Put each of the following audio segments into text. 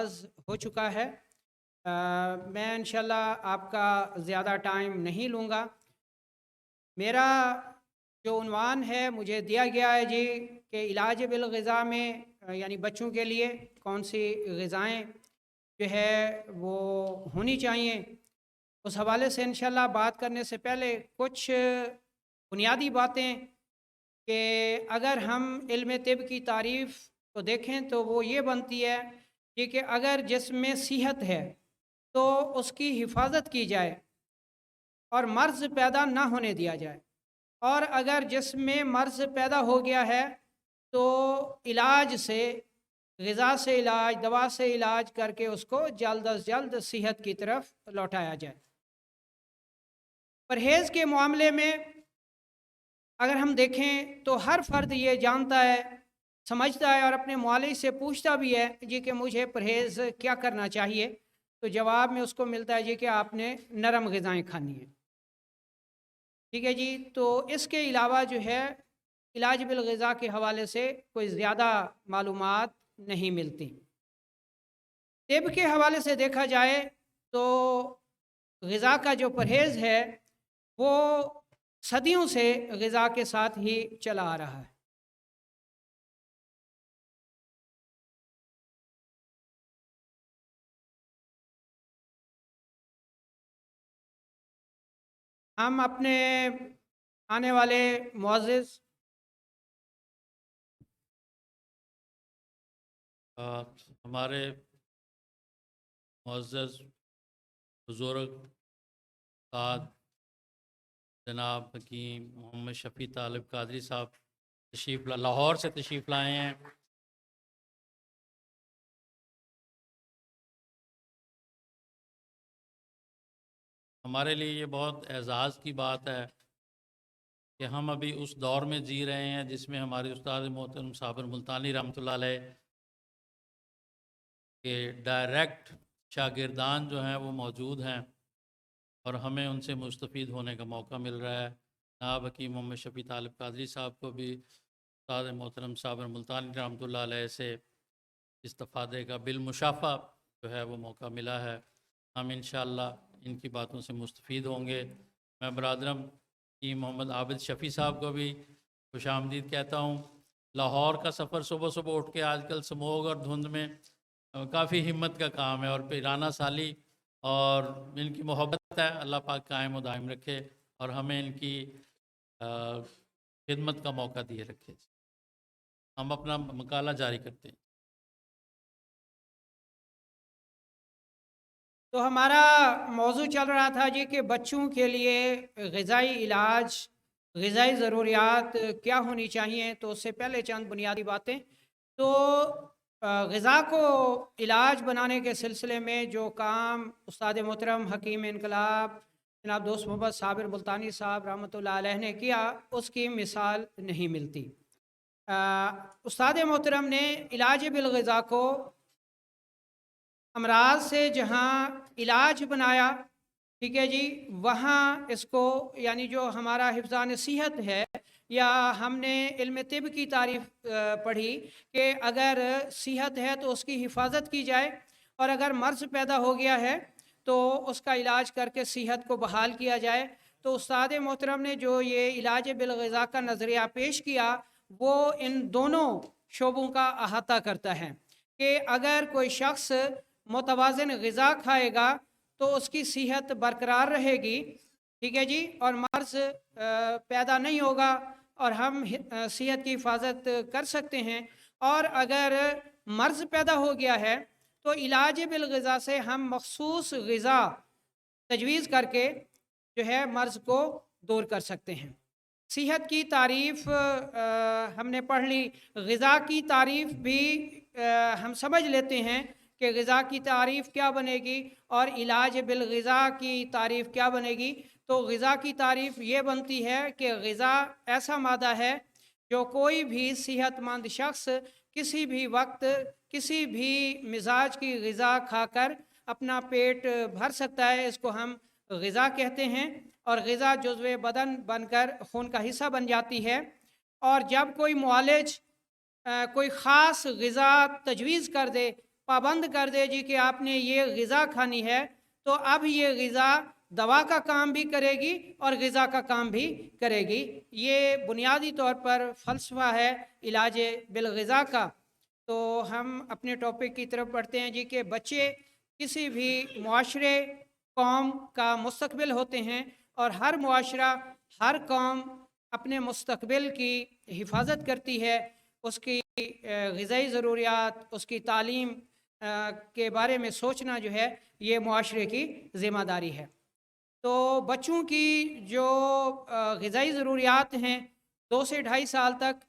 آغاز ہو چکا ہے۔ میں انشاءاللہ آپ کا زیادہ ٹائم نہیں لوں گا۔ میرا جو عنوان ہے مجھے دیا گیا ہے جی کہ علاج بالغذا میں یعنی بچوں کے لیے کون سی غذائیں جو ہے وہ ہونی چاہیے، اس حوالے سے انشاءاللہ بات کرنے سے پہلے کچھ بنیادی باتیں کہ اگر ہم علم طب کی تعریف کو دیکھیں تو وہ یہ بنتی ہے کہ اگر جسم میں صحت ہے تو اس کی حفاظت کی جائے اور مرض پیدا نہ ہونے دیا جائے، اور اگر جسم میں مرض پیدا ہو گیا ہے تو علاج سے، غذا سے علاج، دوا سے علاج کر کے اس کو جلد از جلد صحت کی طرف لوٹایا جائے۔ پرہیز کے معاملے میں اگر ہم دیکھیں تو ہر فرد یہ جانتا ہے، سمجھتا ہے اور اپنے معالج سے پوچھتا بھی ہے جی کہ مجھے پرہیز کیا کرنا چاہیے، تو جواب میں اس کو ملتا ہے جی کہ آپ نے نرم غذائیں کھانی ہیں۔ ٹھیک ہے جی، تو اس کے علاوہ جو ہے علاج بالغذا کے حوالے سے کوئی زیادہ معلومات نہیں ملتی۔ طب کے حوالے سے دیکھا جائے تو غذا کا جو پرہیز ہے وہ صدیوں سے غذا کے ساتھ ہی چلا آ رہا ہے۔ ہم اپنے آنے والے معزز ہمارے معزز بزرگ استاد جناب حکیم محمد شفیع طالب قادری صاحب لاہور سے تشریف لائے ہیں۔ ہمارے لیے یہ بہت اعزاز کی بات ہے کہ ہم ابھی اس دور میں جی رہے ہیں جس میں ہمارے استاد محترم صابر ملتانی رحمۃ اللہ علیہ کے ڈائریکٹ شاگردان جو ہیں وہ موجود ہیں اور ہمیں ان سے مستفید ہونے کا موقع مل رہا ہے۔ جناب حکیم محمد شفیع طالب قادری صاحب کو بھی استاد محترم صابر ملتانی رحمۃ اللہ علیہ سے استفادے کا بالمشافہ جو ہے وہ موقع ملا ہے۔ ہم انشاءاللہ ان کی باتوں سے مستفید ہوں گے۔ میں برادرم کی محمد عابد شفیع صاحب کو بھی خوش آمدید کہتا ہوں۔ لاہور کا سفر صبح صبح اٹھ کے آج کل سموگ اور دھند میں کافی ہمت کا کام ہے، اور پیرانہ سالی اور ان کی محبت ہے، اللہ پاک قائم و دائم رکھے اور ہمیں ان کی خدمت کا موقع دیے رکھے۔ ہم اپنا مقالہ جاری کرتے ہیں۔ تو ہمارا موضوع چل رہا تھا جی کہ بچوں کے لیے غذائی علاج، غذائی ضروریات کیا ہونی چاہیے۔ تو اس سے پہلے چند بنیادی باتیں، تو غذا کو علاج بنانے کے سلسلے میں جو کام استاد محترم حکیم انقلاب جناب دوست محمد صابر ملتانی صاحب رحمۃ اللہ علیہ نے کیا، اس کی مثال نہیں ملتی۔ استاد محترم نے علاج بالغذا کو امراض سے جہاں علاج بنایا، ٹھیک ہے جی، وہاں اس کو یعنی جو ہمارا حفظان صحت ہے یا ہم نے علم طب کی تعریف پڑھی کہ اگر صحت ہے تو اس کی حفاظت کی جائے، اور اگر مرض پیدا ہو گیا ہے تو اس کا علاج کر کے صحت کو بحال کیا جائے۔ تو استاد محترم نے جو یہ علاج بالغذا کا نظریہ پیش کیا وہ ان دونوں شعبوں کا احاطہ کرتا ہے کہ اگر کوئی شخص متوازن غذا کھائے گا تو اس کی صحت برقرار رہے گی، ٹھیک ہے جی، اور مرض پیدا نہیں ہوگا اور ہم صحت کی حفاظت کر سکتے ہیں۔ اور اگر مرض پیدا ہو گیا ہے تو علاج بالغذا سے ہم مخصوص غذا تجویز کر کے جو ہے مرض کو دور کر سکتے ہیں۔ صحت کی تعریف ہم نے پڑھ لی، غذا کی تعریف بھی ہم سمجھ لیتے ہیں کہ غذا کی تعریف کیا بنے گی اور علاج بالغذا کی تعریف کیا بنے گی۔ تو غذا کی تعریف یہ بنتی ہے کہ غذا ایسا مادہ ہے جو کوئی بھی صحت مند شخص کسی بھی وقت کسی بھی مزاج کی غذا کھا کر اپنا پیٹ بھر سکتا ہے، اس کو ہم غذا کہتے ہیں، اور غذا جزو بدن بن کر خون کا حصہ بن جاتی ہے۔ اور جب کوئی معالج کوئی خاص غذا تجویز کر دے پابند کر دے جی کہ آپ نے یہ غذا کھانی ہے، تو اب یہ غذا دوا کا کام بھی کرے گی اور غذا کا کام بھی کرے گی۔ یہ بنیادی طور پر فلسفہ ہے علاج بالغذا کا۔ تو ہم اپنے ٹاپک کی طرف بڑھتے ہیں جی کہ بچے کسی بھی معاشرے، قوم کا مستقبل ہوتے ہیں، اور ہر معاشرہ، ہر قوم اپنے مستقبل کی حفاظت کرتی ہے، اس کی غذائی ضروریات، اس کی تعلیم کے بارے میں سوچنا جو ہے یہ معاشرے کی ذمہ داری ہے۔ تو بچوں کی جو غذائی ضروریات ہیں 2 سے 2.5 سال تک،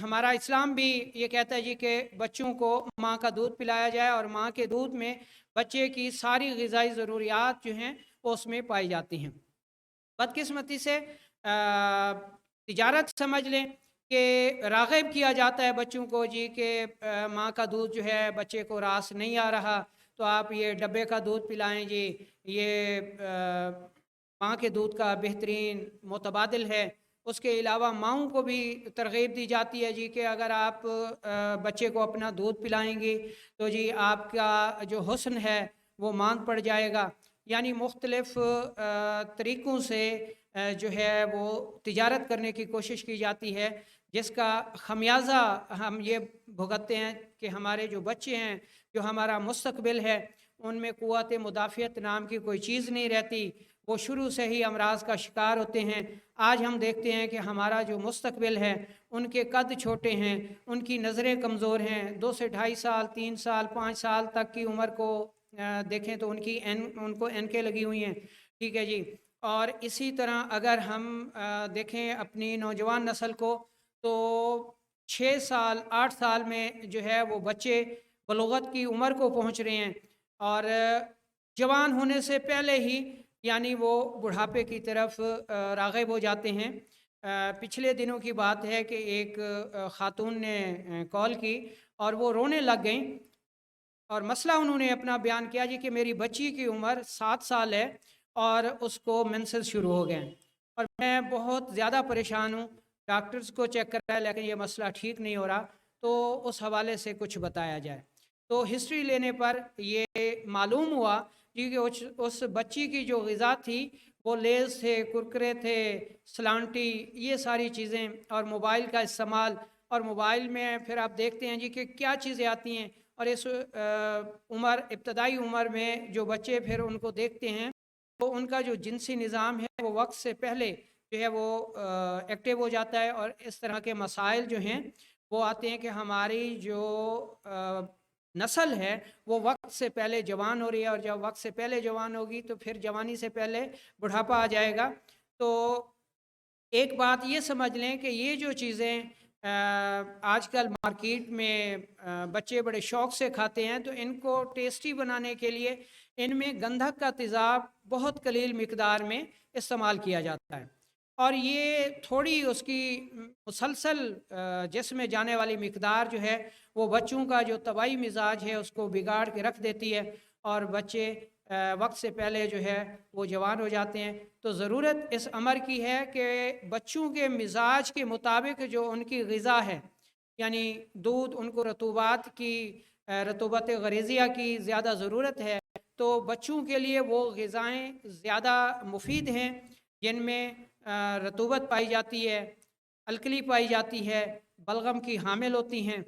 ہمارا اسلام بھی یہ کہتا ہے جی کہ بچوں کو ماں کا دودھ پلایا جائے، اور ماں کے دودھ میں بچے کی ساری غذائی ضروریات جو ہیں وہ اس میں پائی جاتی ہیں۔ بدقسمتی سے تجارت سمجھ لیں کہ راغب کیا جاتا ہے بچوں کو جی کہ ماں کا دودھ جو ہے بچے کو راس نہیں آ رہا، تو آپ یہ ڈبے کا دودھ پلائیں جی، یہ ماں کے دودھ کا بہترین متبادل ہے۔ اس کے علاوہ ماؤں کو بھی ترغیب دی جاتی ہے جی کہ اگر آپ بچے کو اپنا دودھ پلائیں گی تو جی آپ کا جو حسن ہے وہ ماند پڑ جائے گا۔ یعنی مختلف طریقوں سے جو ہے وہ تجارت کرنے کی کوشش کی جاتی ہے، جس کا خمیازہ ہم یہ بھگتتے ہیں کہ ہمارے جو بچے ہیں، جو ہمارا مستقبل ہے، ان میں قوت مدافعت نام کی کوئی چیز نہیں رہتی، وہ شروع سے ہی امراض کا شکار ہوتے ہیں۔ آج ہم دیکھتے ہیں کہ ہمارا جو مستقبل ہے، ان کے قد چھوٹے ہیں، ان کی نظریں کمزور ہیں۔ 2 سے 2.5 سال، 3 سال، 5 سال تک کی عمر کو دیکھیں تو ان کو اینکیں لگی ہوئی ہیں، ٹھیک ہے جی۔ اور اسی طرح اگر ہم دیکھیں اپنی نوجوان نسل کو، تو 6 سال 8 سال میں جو ہے وہ بچے بلوغت کی عمر کو پہنچ رہے ہیں، اور جوان ہونے سے پہلے ہی یعنی وہ بڑھاپے کی طرف راغب ہو جاتے ہیں۔ پچھلے دنوں کی بات ہے کہ ایک خاتون نے کال کی اور وہ رونے لگ گئیں، اور مسئلہ انہوں نے اپنا بیان کیا جی کہ میری بچی کی عمر 7 سال ہے اور اس کو مینسز شروع ہو گئے ہیں، اور میں بہت زیادہ پریشان ہوں، ڈاکٹرز کو چیک کر رہا ہے لیکن یہ مسئلہ ٹھیک نہیں ہو رہا، تو اس حوالے سے کچھ بتایا جائے۔ تو ہسٹری لینے پر یہ معلوم ہوا جی کہ اس بچی کی جو غذا تھی وہ لیز تھے، کرکرے تھے، سلانٹی، یہ ساری چیزیں، اور موبائل کا استعمال، اور موبائل میں پھر آپ دیکھتے ہیں جی کہ کیا چیزیں آتی ہیں، اور اس ابتدائی عمر میں جو بچے پھر ان کو دیکھتے ہیں تو ان کا جو جنسی نظام ہے وہ وقت سے پہلے جو ہے وہ ایکٹیو ہو جاتا ہے، اور اس طرح کے مسائل جو ہیں وہ آتے ہیں کہ ہماری جو نسل ہے وہ وقت سے پہلے جوان ہو رہی ہے، اور جب وقت سے پہلے جوان ہوگی تو پھر جوانی سے پہلے بڑھاپا آ جائے گا۔ تو ایک بات یہ سمجھ لیں کہ یہ جو چیزیں آج کل مارکیٹ میں بچے بڑے شوق سے کھاتے ہیں، تو ان کو ٹیسٹی بنانے کے لیے ان میں گندھک کا تیزاب بہت قلیل مقدار میں استعمال کیا جاتا ہے، اور یہ تھوڑی اس کی مسلسل جسم میں جانے والی مقدار جو ہے وہ بچوں کا جو طبعی مزاج ہے اس کو بگاڑ کے رکھ دیتی ہے، اور بچے وقت سے پہلے جو ہے وہ جوان ہو جاتے ہیں۔ تو ضرورت اس امر کی ہے کہ بچوں کے مزاج کے مطابق جو ان کی غذا ہے، یعنی دودھ، ان کو رطوبت غریزیہ کی زیادہ ضرورت ہے، تو بچوں کے لیے وہ غذائیں زیادہ مفید ہیں جن میں رطوبت پائی جاتی ہے، الکلی پائی جاتی ہے، بلغم کی حامل ہوتی ہیں،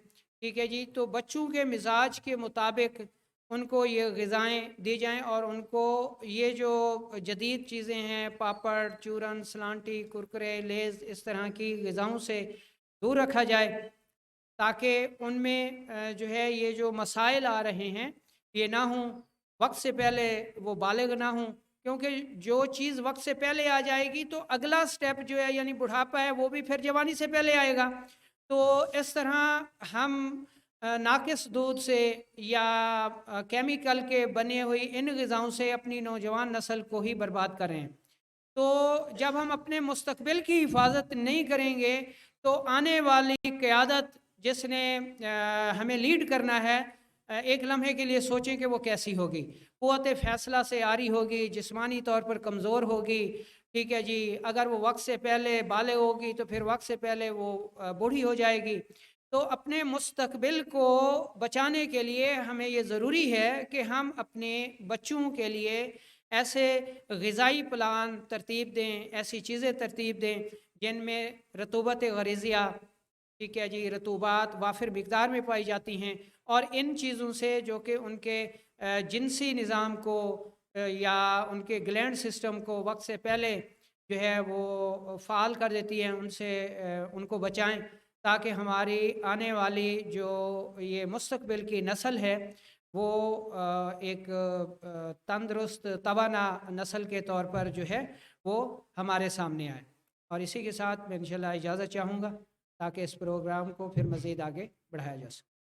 ٹھیک ہے جی۔ تو بچوں کے مزاج کے مطابق ان کو یہ غذائیں دی جائیں، اور ان کو یہ جو جدید چیزیں ہیں، پاپڑ، چورن، سلانٹی، کرکرے، لیز، اس طرح کی غذاؤں سے دور رکھا جائے، تاکہ ان میں جو ہے یہ جو مسائل آ رہے ہیں یہ نہ ہوں، وقت سے پہلے وہ بالغ نہ ہوں، کیونکہ جو چیز وقت سے پہلے آ جائے گی تو اگلا سٹیپ جو ہے یعنی بڑھاپا ہے وہ بھی پھر جوانی سے پہلے آئے گا۔ تو اس طرح ہم ناقص دودھ سے یا کیمیکل کے بنے ہوئی ان غذاؤں سے اپنی نوجوان نسل کو ہی برباد کر رہے ہیں۔ تو جب ہم اپنے مستقبل کی حفاظت نہیں کریں گے تو آنے والی قیادت جس نے ہمیں لیڈ کرنا ہے، ایک لمحے کے لیے سوچیں کہ وہ کیسی ہوگی۔ قوت فیصلہ سے عاری ہوگی، جسمانی طور پر کمزور ہوگی، ٹھیک ہے جی۔ اگر وہ وقت سے پہلے بالغ ہوگی تو پھر وقت سے پہلے وہ بوڑھی ہو جائے گی۔ تو اپنے مستقبل کو بچانے کے لیے ہمیں یہ ضروری ہے کہ ہم اپنے بچوں کے لیے ایسے غذائی پلان ترتیب دیں، ایسی چیزیں ترتیب دیں جن میں رطوبت غریزیہ، ٹھیک ہے جی، رطوبات وافر مقدار میں پائی جاتی ہیں، اور ان چیزوں سے جو کہ ان کے جنسی نظام کو یا ان کے گلینڈ سسٹم کو وقت سے پہلے جو ہے وہ فعال کر دیتی ہیں، ان سے ان کو بچائیں، تاکہ ہماری آنے والی جو یہ مستقبل کی نسل ہے وہ ایک تندرست توانا نسل کے طور پر جو ہے وہ ہمارے سامنے آئے۔ اور اسی کے ساتھ میں انشاءاللہ اجازت چاہوں گا تاکہ اس پروگرام کو پھر مزید آگے بڑھایا جا سکے۔